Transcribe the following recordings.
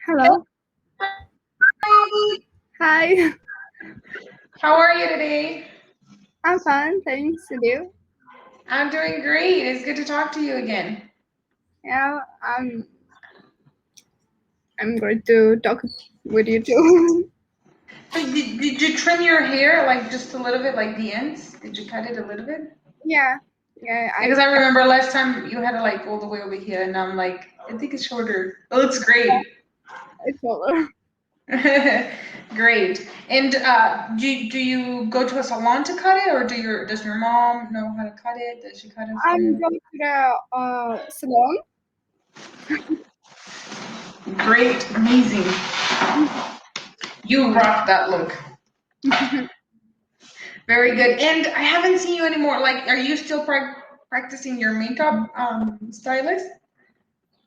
Hello. Hi. Hi. How are you today? I'm fine, thanks. And you? I'm doing great. It's good to talk to you again. Yeah, I'm going to talk with you too. So did you trim your hair like just a little bit, like the ends? Did you cut it a little bit? yeah, yeah. Because I remember last time you had it like all the way over here, and I'm like, I think it's shorter. It looks great. I follow. Great. And do you go to a salon to cut it, or does your mom know how to cut it? Does she cut it for I'm you? going to the salon. Great, amazing. You rock that look. Very good. And I haven't seen you anymore. Like, are you still practicing your makeup stylist?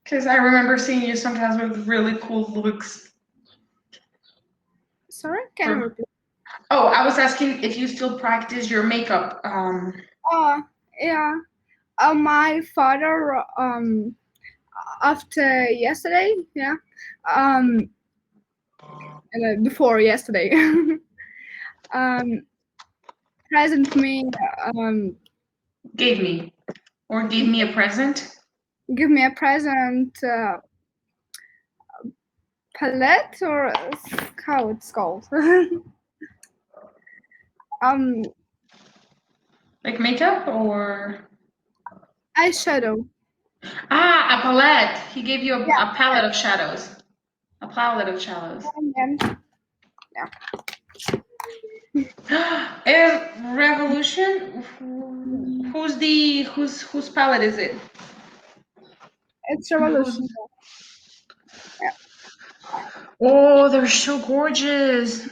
Because I remember seeing you sometimes with really cool looks. Sorry, can you For... repeat? Oh, I was asking if you still practice your makeup. Uh, yeah. My father after yesterday, yeah, um, before yesterday, um, present me um Gave me a present. give me a present. Palette or how it's called. um, Like makeup or eyeshadow. a palette. He gave you Yeah, a palette of shadows. A palette of shadows. and yeah, And Revolution. Whose palette is it? it's Who's revolution. Yeah. Oh, they're so gorgeous.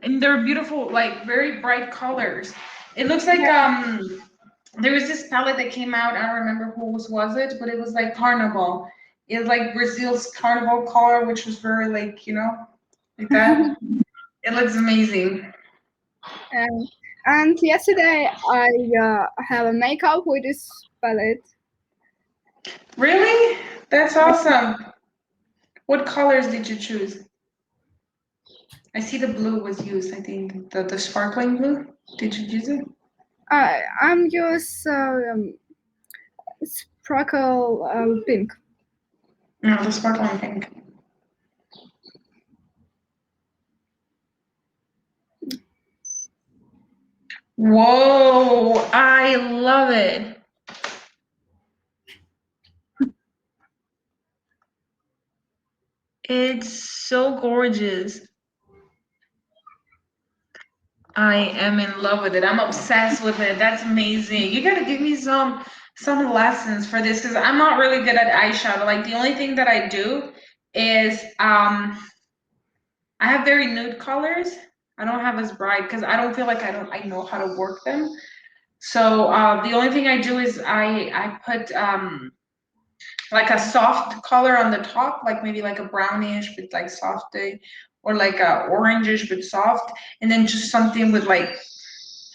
And they're beautiful, like very bright colors. It looks like there was this palette that came out, I don't remember whose was it, but it was like Carnival. It was like Brazil's Carnival color, which was very like, like that. It looks amazing. And yesterday I have a makeup with this palette. Really? That's awesome. What colors did you choose? I see the blue was used, I think. The sparkling blue. Did you use it? I'm use sparkle pink. No, the sparkling pink. Whoa, I love it. It's so gorgeous. I am in love with it. I'm obsessed with it. That's amazing. You gotta give me some lessons for this because I'm not really good at eyeshadow. Like the only thing that I do is I have very nude colors. I don't have as bright because I don't feel like I know how to work them. So the only thing I do is I put like a soft color on the top, like maybe like a brownish but like soft, or like a orangish but soft, and then just something with like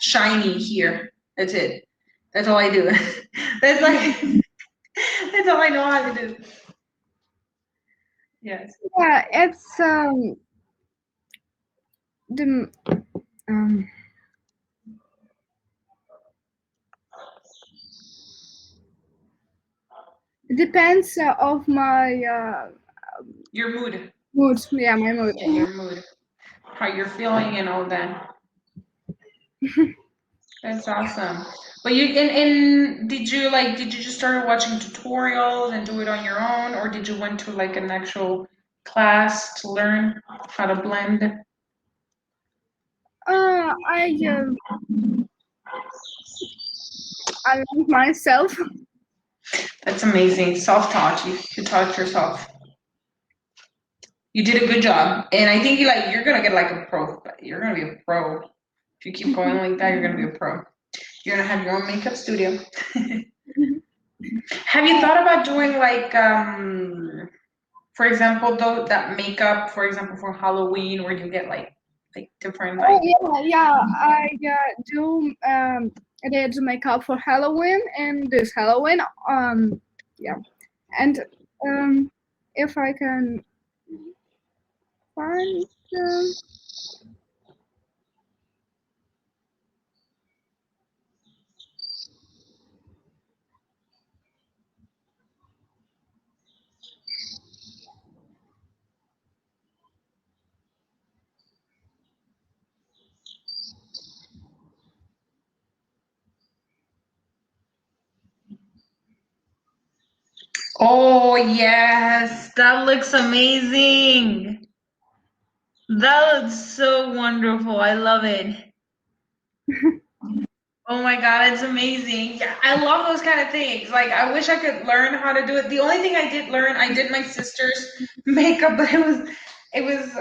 shiny here. That's it. That's all I do. That's like that's all I know how to do. Yes. Yeah, it's the um, it depends of my Your mood. mood. Yeah, my mood. Yeah, your mood. How you're feeling and all that. That's awesome. But and did you just start watching tutorials and do it on your own, or did you went to like an actual class to learn how to blend? I I learned myself. That's amazing. Self-taught. You taught yourself. You did a good job, and I think you're gonna get like a pro. You're gonna be a pro if you keep going like that. You're gonna be a pro. You're gonna have your own makeup studio. Have you thought about doing like for example, though that makeup, for example, for Halloween, where you get like different Oh like yeah, yeah. I do I did makeup for Halloween and this Halloween. Yeah, and um, if I can. Fun. Oh, yes, that looks amazing. That looks so wonderful. I love it. Oh my God, it's amazing. Yeah, I love those kind of things. Like, I wish I could learn how to do it. The only thing I did learn, I did my sister's makeup, but it was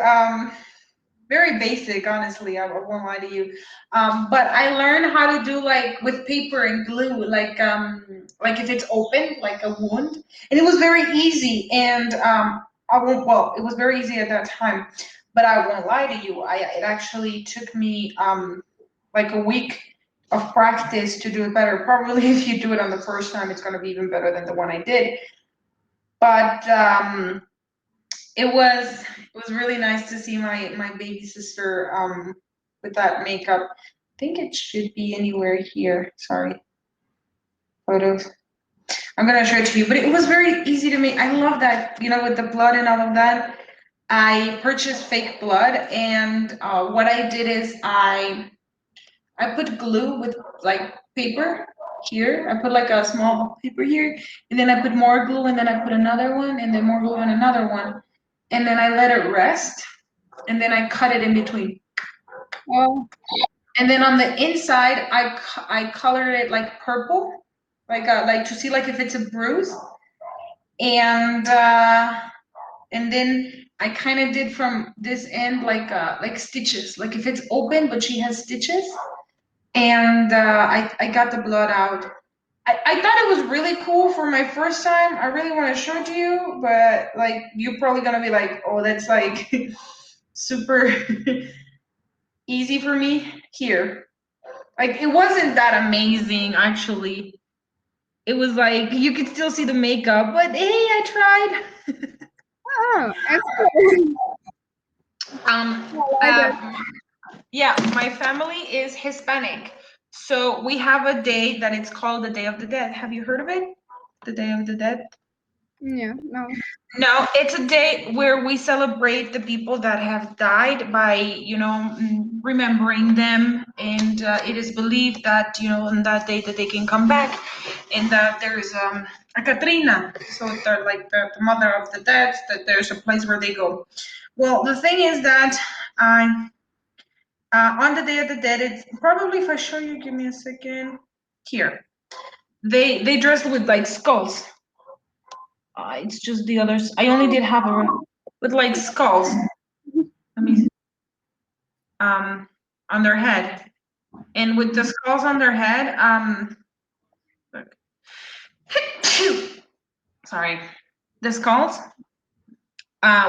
very basic, honestly. I won't lie to you. But I learned how to do like with paper and glue, like if it's open, like a wound, and it was very easy. And I won't. Well, it was very easy at that time, but I won't lie to you. It actually took me like a week of practice to do it better. Probably if you do it on the first time, it's going to be even better than the one I did. But it was really nice to see my baby sister with that makeup. I think it should be anywhere here. Sorry, photos. I'm gonna show it to you, but it was very easy to make. I love that, with the blood and all of that. I purchased fake blood, and what I did is I put glue with like paper here. I put like a small paper here, and then I put more glue, and then I put another one, and then more glue and another one, and then I let it rest, and then I cut it in between. Oh, And then on the inside, I colored it like purple, like to see like if it's a bruise, and then I kind of did from this end like stitches, like if it's open but she has stitches, and I got the blood out. I thought it was really cool for my first time. I really want to show it to you, but like you're probably gonna be like, oh, that's like super easy for me here. Like it wasn't that amazing actually. It was like you could still see the makeup, but hey, I tried. oh, excellent. I like it. Um, yeah, my family is Hispanic. So we have a day that it's called the Day of the Dead. Have you heard of it? The Day of the Dead? Yeah, no. No, it's a day where we celebrate the people that have died by, remembering them. And it is believed that, on that day that they can come back and that there's a Katrina. So they're like the mother of the dead, that there's a place where they go. Well, the thing is that I on the Day of the Dead, it's probably if I show you, give me a second. Here, they dress with like skulls. It's just the others. I only did have a with like skulls. Let me um on their head, and with the skulls on their head, look. Sorry, the skulls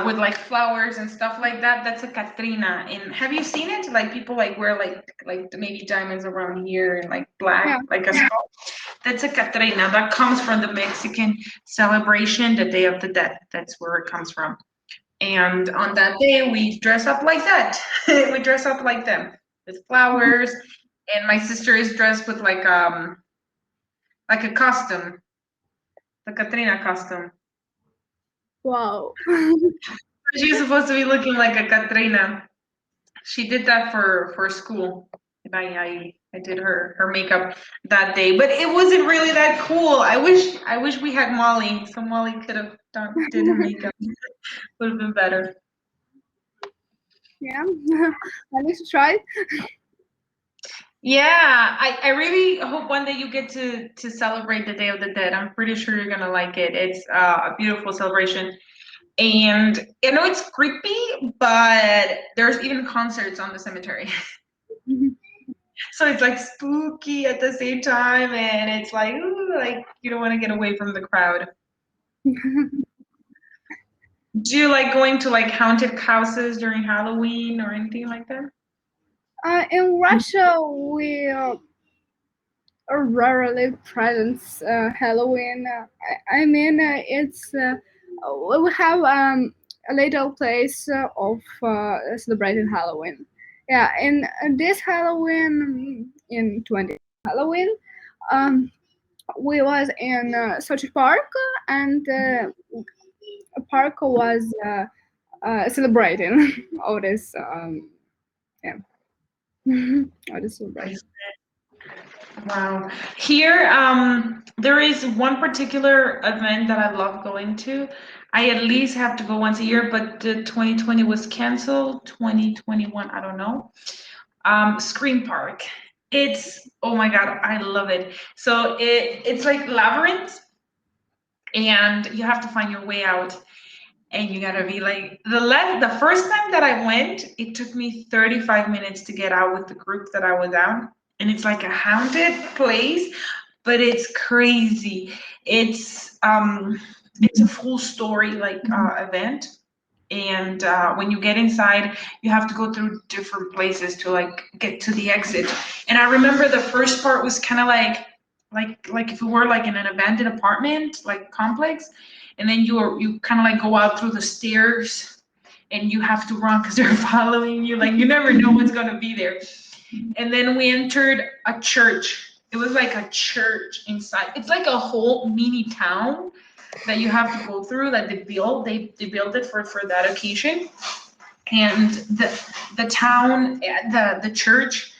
with like flowers and stuff like that. That's a Katrina. And have you seen it? Like people like wear like maybe diamonds around here and like Yeah. black, like a skull. That's a Catrina. That comes from the Mexican celebration, the Day of the Dead. That's where it comes from. And on that day, we dress up like that. We dress up like them with flowers. And my sister is dressed with like a costume, the Catrina costume. Wow. She's supposed to be looking like a Catrina. She did that for school. And I did her makeup that day, but it wasn't really that cool. I wish we had Molly, so Molly could have did her makeup. Would have been better. Yeah. I need to try. Yeah, I really hope one day you get to celebrate the Day of the Dead. I'm pretty sure you're gonna like it. It's a beautiful celebration, and I know it's creepy, but there's even concerts on the cemetery. So it's like spooky at the same time, and it's like, ooh, like you don't want to get away from the crowd. Do you like going to like haunted houses during Halloween or anything like that? In Russia, we rarely present Halloween. I mean, it's we have a little place of celebrating Halloween. Yeah, in this Halloween, in 20 Halloween, um, we was in such a park, and a park was celebrating all this. Yeah, all this celebration. Wow. Here, there is one particular event that I love going to. I at least have to go once a year, but the 2020 was canceled. 2021, I don't know. Scream Park. It's, oh my God, I love it. So it's like Labyrinth, and you have to find your way out. And you gotta be like the first time that I went, it took me 35 minutes to get out with the group that I was out. And it's like a haunted place, but it's crazy. It's a full story like event. And when you get inside, you have to go through different places to like get to the exit. And I remember the first part was kind of like if we were like in an abandoned apartment like complex, and then you kind of like go out through the stairs, and you have to run because they're following you, like you never know what's going to be there. And then we entered a church. It was like a church inside. It's like a whole mini town that you have to go through that they built it for that occasion. And the town, the church,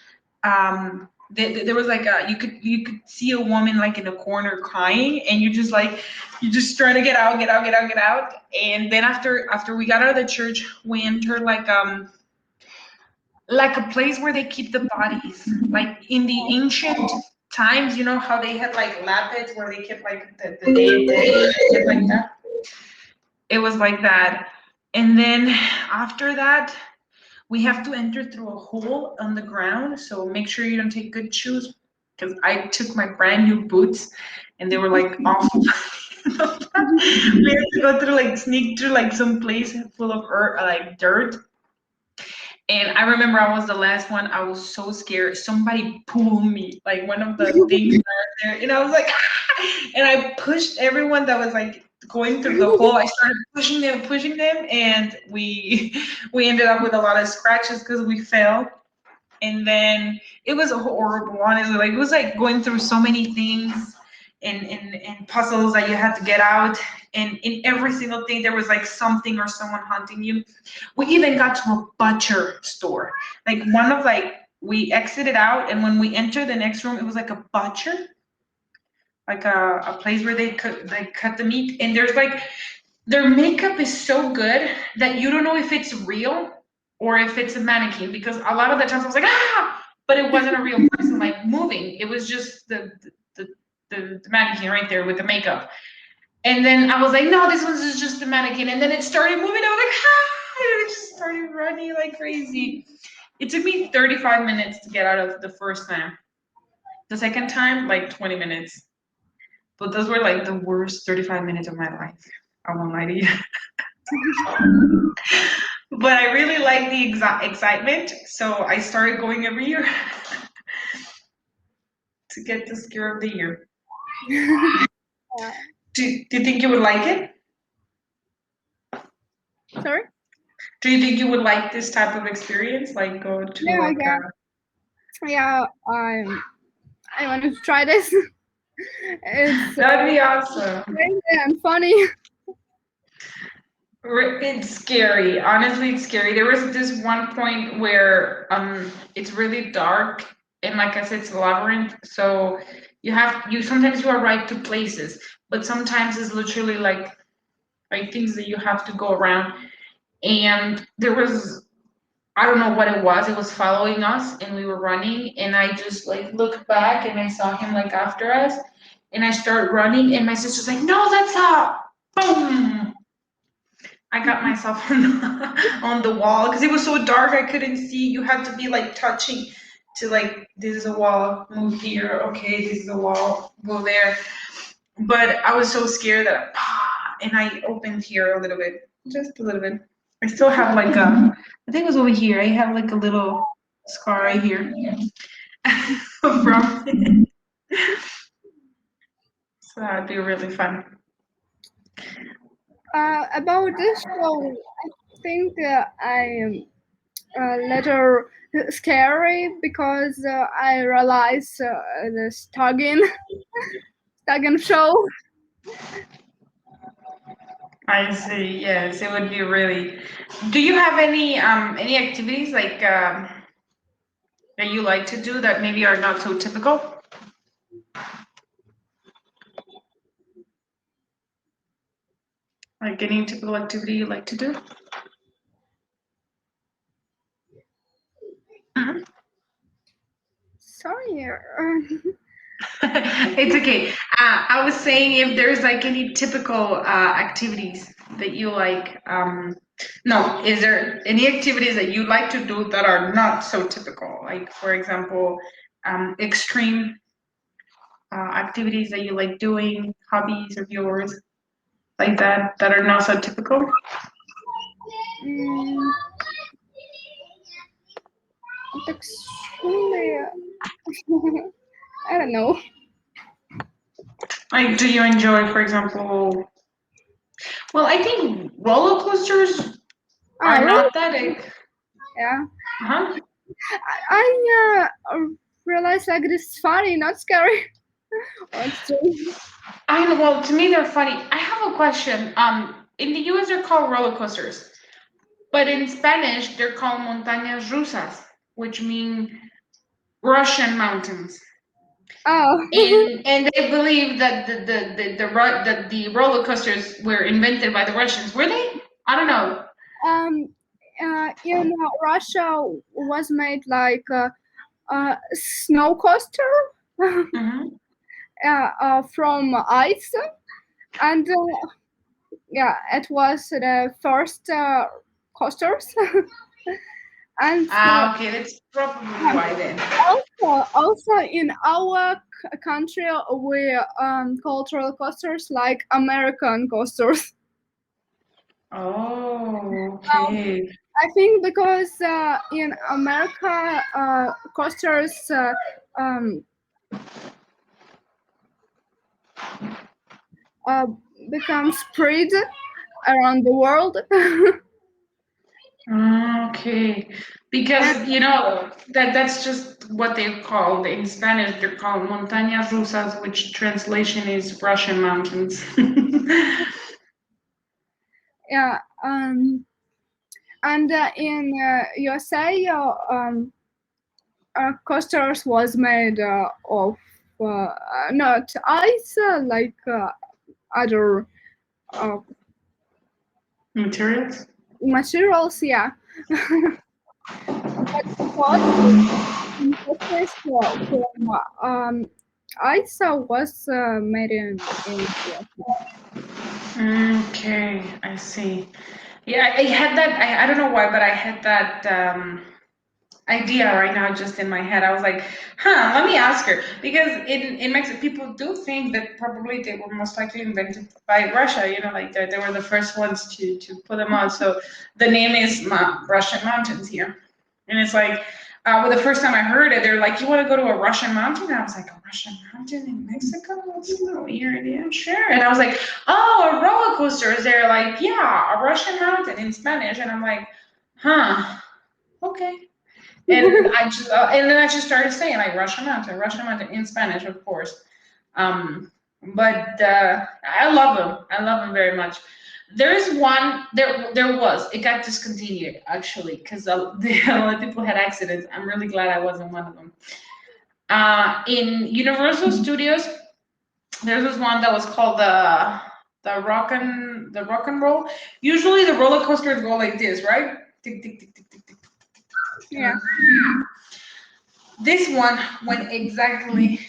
there was like you could see a woman like in a corner crying, and you just trying to get out. And then after we got out of the church, we entered like a place where they keep the bodies, like in the ancient times. You know how they had like lapids where they kept like the dead, shit like that. It was like that. And then after that, we have to enter through a hole on the ground. So make sure you don't take good shoes, because I took my brand new boots and they were like awful. We had to go through like sneak through like some place full of earth, like dirt. And I remember I was the last one. I was so scared. Somebody pulled me, like one of the things that are there, and I was like, and I pushed everyone that was like going through the hole. I started pushing them, and we ended up with a lot of scratches because we fell. And then it was horrible, honestly. Like it was like going through so many things and puzzles that you had to get out. And in every single thing, there was like something or someone hunting you. We even got to a butcher store. Like we exited out, and when we entered the next room, it was like a butcher, like a place where they cut the meat. And there's like their makeup is so good that you don't know if it's real or if it's a mannequin, because a lot of the times I was like, but it wasn't a real person like moving. It was just the, the mannequin right there with the makeup. And then I was like, no, this one's just the mannequin. And then it started moving. I was like, and it just started running like crazy. It took me 35 minutes to get out of the first time. The second time, like 20 minutes. But those were like the worst 35 minutes of my life. I won't lie to you. But I really like the excitement, so I started going every year to get the scare of the year. Do you think you would like it? Sorry? Do you think you would like this type of experience? Like go to Yeah, like a... Yeah, I want to try this. It's That'd be awesome. crazy and funny. It's scary. Honestly, it's scary. There was this one point where it's really dark, and like I said, it's a labyrinth. So you sometimes you are right to places, but sometimes it's literally like things that you have to go around. And there was, I don't know what it was. It was following us, and we were running, and I just like looked back, and I saw him like after us, and I started running, and my sister's like, "No, that's a boom." I got myself on the wall because it was so dark I couldn't see. You had to be like touching to like, this is a wall, move here. Okay, this is a wall, go there. But I was so scared that and I opened here a little bit, just a little bit. I still have like I think it was over here. I have like a little scar right here from it. So that'd be really fun. About this show, I think I later scary because I realized the Staggin show. I see. Yes, it would be really. Do you have any activities like that you like to do that maybe are not so typical? Like any typical activity you like to do? Mhm. Sorry. It's okay. I was saying if there's like any typical activities that you like. No, is there any activities that you like to do that are not so typical? Like, for example, extreme activities that you like doing, hobbies of yours, like that are not so typical? Mm, extremely. I don't know. Like, do you enjoy, for example, well, I think roller coasters Ah, are really? not that like, Yeah. huh? I realized like this is funny, not scary. Or extreme. I know, well, to me they're funny. I have a question. In the US they're called roller coasters, but in Spanish they're called montañas rusas, which mean Russian mountains. Oh. And they believe that the roller coasters were invented by the Russians. Were they? I don't know. um. In Russia was made like a snow coaster. Hmm. From ice, and yeah, it was the first coasters, and Okay, that's probably why then. also in our country we cultural coasters like American coasters. Oh, okay. I think because in America coasters um, uh, become spread around the world. Okay, And because that's just what they're called in Spanish. They're called montañas rusas, which translation is Russian mountains. yeah, and in USA, coasters was made of not ice, like other uh, Materials. materials. Yeah, but what coasters from ice was made in USA. Okay, I see. Yeah, I had that. I don't know why, but I had that idea right now just in my head. I was like, huh, let me ask her. Because in Mexico, people do think that probably they were most likely invented by Russia, like they were the first ones to put them on. So the name is Russian Mountains here. And it's like, well, the first time I heard it, they're like, you want to go to a Russian mountain? And I was like, a Russian mountain in Mexico? That's a little weird. Yeah, sure. And I was like, oh, a roller coaster. They're like, yeah, a Russian mountain in Spanish. And I'm like, huh, okay. And then I just started saying like Russian mountain in Spanish, of course. But I love them. I love them very much. There is one. There was. It got discontinued actually because a lot of people had accidents. I'm really glad I wasn't one of them. In Universal Studios, there was one that was called the rock and roll. Usually the roller coasters go like this, right? Tick tick tick tick tick tick. Yeah. This one went exactly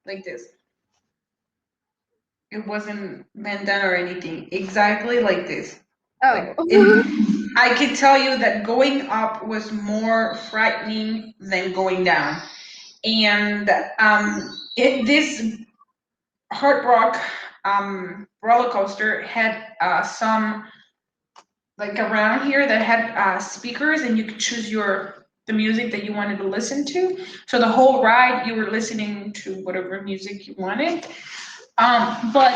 like this. It wasn't bent down or anything. Exactly like this. Oh. Like I could tell you that going up was more frightening than going down. And this Hard Rock roller coaster had some like around here that had speakers, and you could choose the music that you wanted to listen to. So the whole ride, you were listening to whatever music you wanted. But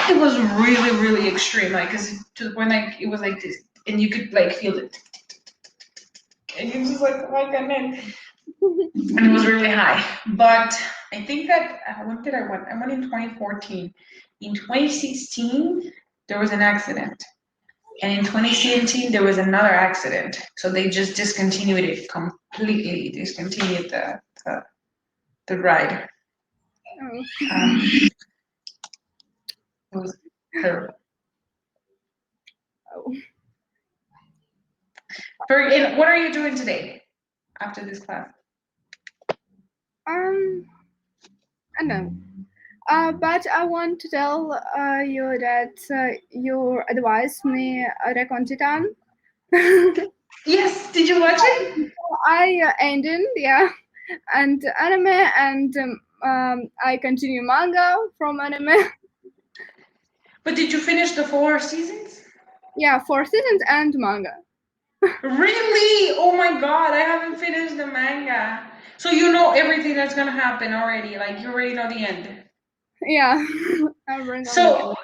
it was really, really extreme, like, cause to the point like it was like this, and you could like feel it, and you're just like, oh my goodness, and it was really high. But I think that when did I went? I went in 2014. In 2016, there was an accident, and in 2017 there was another accident. So they just discontinued it completely. Discontinued the ride. Oh. It was terrible. Oh. And what are you doing today after this class? I don't know. But I want to tell you that you advised me Recon Titan. Yes, did you watch it? I ended, yeah, and anime, and I continue manga from anime. But did you finish the 4 seasons? Yeah, 4 seasons and manga. Really? Oh my god, I haven't finished the manga. So you know everything that's gonna happen already. Like you already know the end. Yeah, I bring on the So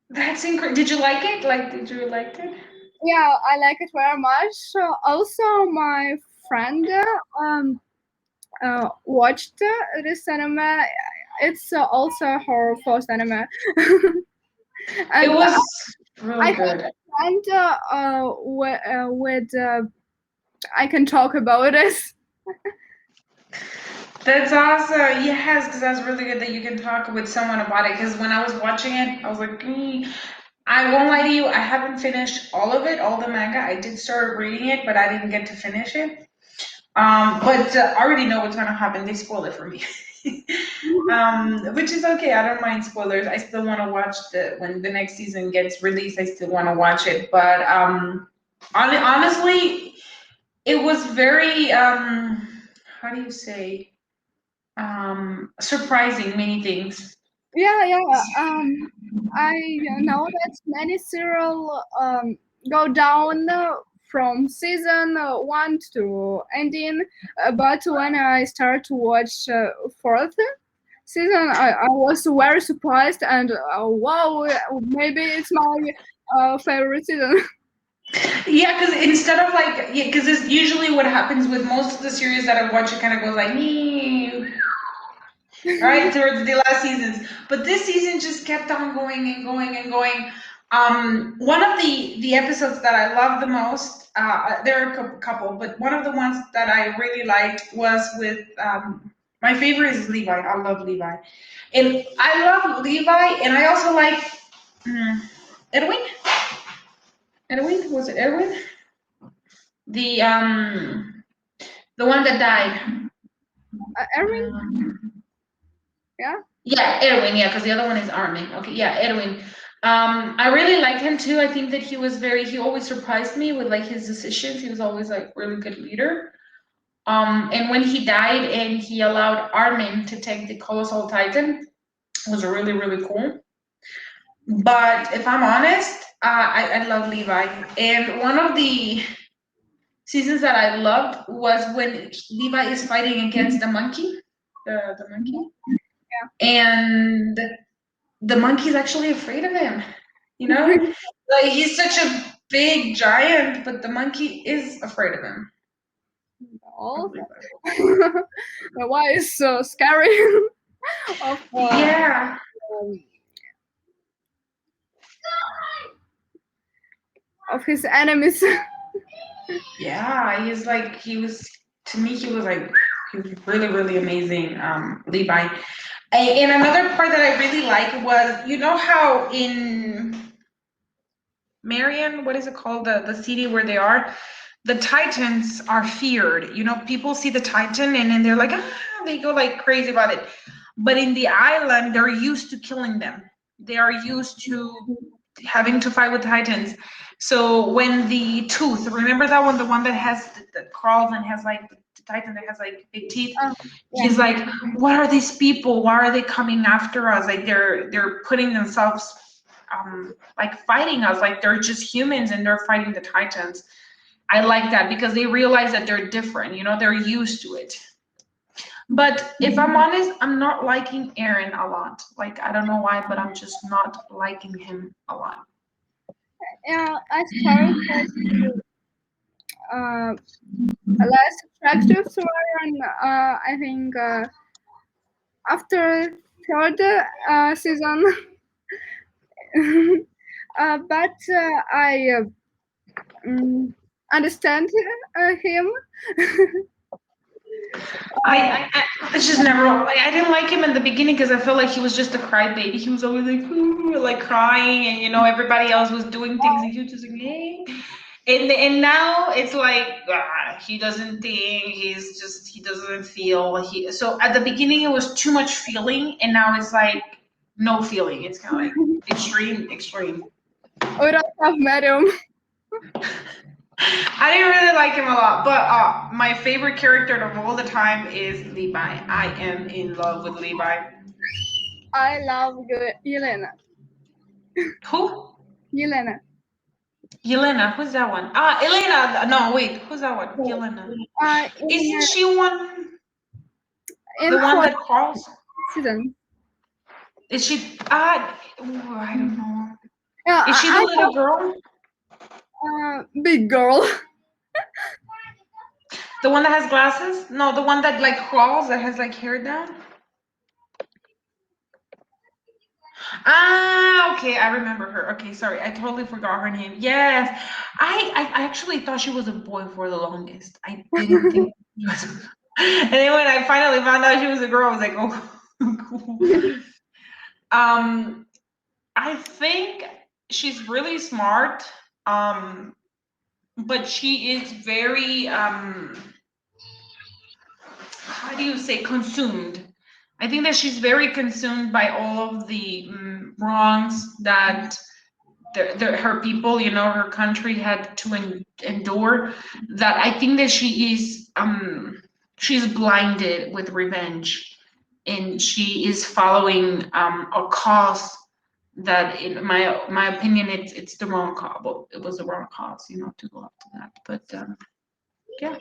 that's incredible. Did you like it? Like, did you like it? Yeah, I like it very much. Also, my friend watched this anime. It's also her first anime. It And was I really have good. a friend with I can talk about this. That's awesome. Yes, because that's really good that you can talk with someone about it. Because when I was watching it, I was like, I won't lie to you, I haven't finished all of it, all the manga. I did start reading it, but I didn't get to finish it. But I already know what's gonna happen. They spoil it for me, which is okay. I don't mind spoilers. I still want to watch when the next season gets released. I still want to watch it. But honestly, it was very how do you say surprising many things. Yeah. I know that many serial go down from season one to ending, but when I start to watch fourth season, I was very surprised and wow, maybe it's my favorite season. Yeah, because instead of like, yeah, because it's usually what happens with most of the series that I watch. It kind of goes like, right, towards the last seasons. But this season just kept on going and going and going. One of the episodes that I love the most, there are a couple, but one of the ones that I really liked was with my favorite is Levi. I love Levi, and I love Levi, and I also like Edwin. Edwin, was it Edwin? The one that died. Erin, yeah. Yeah, Edwin. Yeah, because the other one is Armin. Okay, yeah, Edwin. I really liked him too. I think that he was very. He always surprised me with like his decisions. He was always like really good leader. And when he died and he allowed Armin to take the Colossal Titan, it was really really cool. But if I'm honest, I love Levi. And one of the seasons that I loved was when Levi is fighting against the monkey, the monkey, and the monkey's actually afraid of him. You know, like he's such a big giant, but the monkey is afraid of him. Oh, why is so scary? of Yeah, um, of his enemies. yeah. He's like he was to me. He was really really amazing. Levi. And another part that I really like was you know how in Marion, what is it called? The city where they are, the Titans are feared. You know, people see the Titan and then they're like, they go like crazy about it. But in the island, they're used to killing them. They are used to having to fight with Titans. So when the tooth, remember that one, the one that has that crawls and has like the Titan that has like big teeth. Yeah. He's like, what are these people? Why are they coming after us? Like they're putting themselves like fighting us like they're just humans and they're fighting the Titans. I like that because they realize that they're different, you know, they're used to it. But if I'm honest, I'm not liking Aaron a lot. Like, I don't know why, but I'm just not liking him a lot. Yeah, I started uh, less attractive to her, and I think after third season. But I mm, understand him. It's just never like I didn't like him in the beginning because I felt like he was just a crybaby. He was always like, "Ooh," like crying, and everybody else was doing things, and he was just like, "Hey." And now it's like he doesn't think. He doesn't feel. So at the beginning it was too much feeling, and now it's like no feeling. It's kind of like extreme, extreme. We don't have met him. I didn't really like him a lot, but my favorite character of all the time is Levi. I am in love with Levi. I love Yelena. Who? Yelena. Yelena. Who's that one? Ah, Elena. No, wait. Who's that one? Yelena. Uh, Isn't in she one? in The one fourth that crawls? season. Is she? Ah, I don't know. Yeah, Is she the little girl? big girl. The one that has glasses? No, the one that like crawls that has like hair down. Ah, okay, I remember her. Okay, sorry, I totally forgot her name. Yes, I actually thought she was a boy for the longest. I didn't think she was. And then when I finally found out she was a girl, I was like, oh, cool. I think she's really smart. But she is very how do you say consumed? I think that she's very consumed by all of the wrongs that her people, her country had to endure. That I think that she's blinded with revenge, and she is following a cause that, in my opinion, it's the wrong cause. Well, it was the wrong cause, to go up to that. But yeah.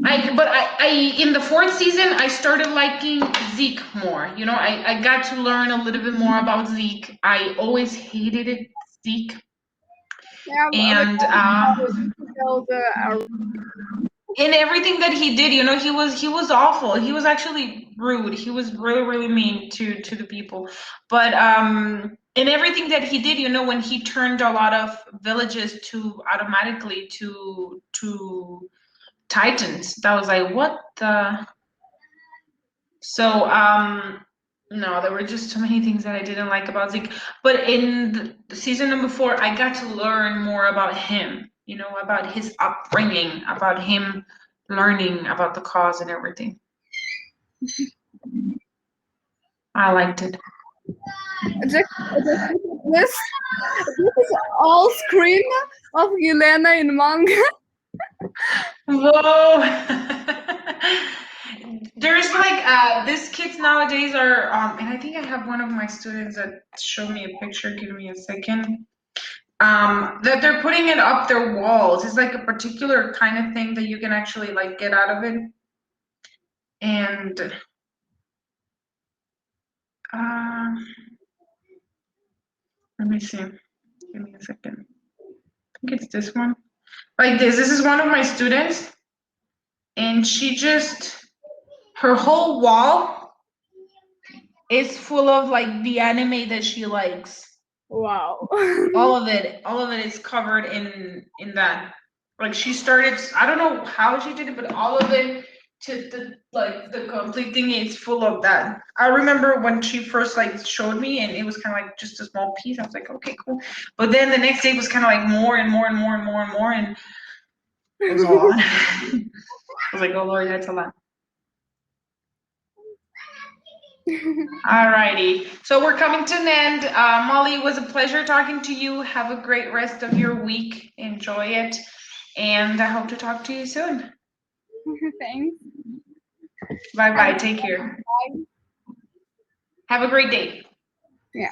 I in the fourth season I started liking Zeke more. I got to learn a little bit more about Zeke. I always hated it, Zeke, Yeah, and because in everything that he did, he was awful. He was actually rude. He was really really mean to the people. But in everything that he did, when he turned a lot of villages to automatically to Titans, that was like, what the. So, no, there were just too many things that I didn't like about Zeke. But in the season number 4, I got to learn more about him, about his upbringing, about him learning about the cause and everything. I liked it. this is all screen of Yelena in manga. Whoa! There's like these kids nowadays are and I think I have one of my students that showed me a picture. Give me a second. That they're putting it up their walls. It's like a particular kind of thing that you can actually like get out of it. And let me see. Give me a second. I think it's this one. Like this. This is one of my students, and her whole wall is full of like the anime that she likes. Wow. All of it is covered in that. Like she started, I don't know how she did it, but all of it to the complete thing is full of that. I remember when she first like showed me, and it was kind of like just a small piece. I was like, okay, cool. But then the next day was kind of like more and more and more and more and more, and it was a lot. I was like, oh Lord, that's a lot. Alrighty, so we're coming to an end. Molly, it was a pleasure talking to you. Have a great rest of your week. Enjoy it, and I hope to talk to you soon. Thanks. Bye bye. Take care. Bye. Have a great day. Yeah.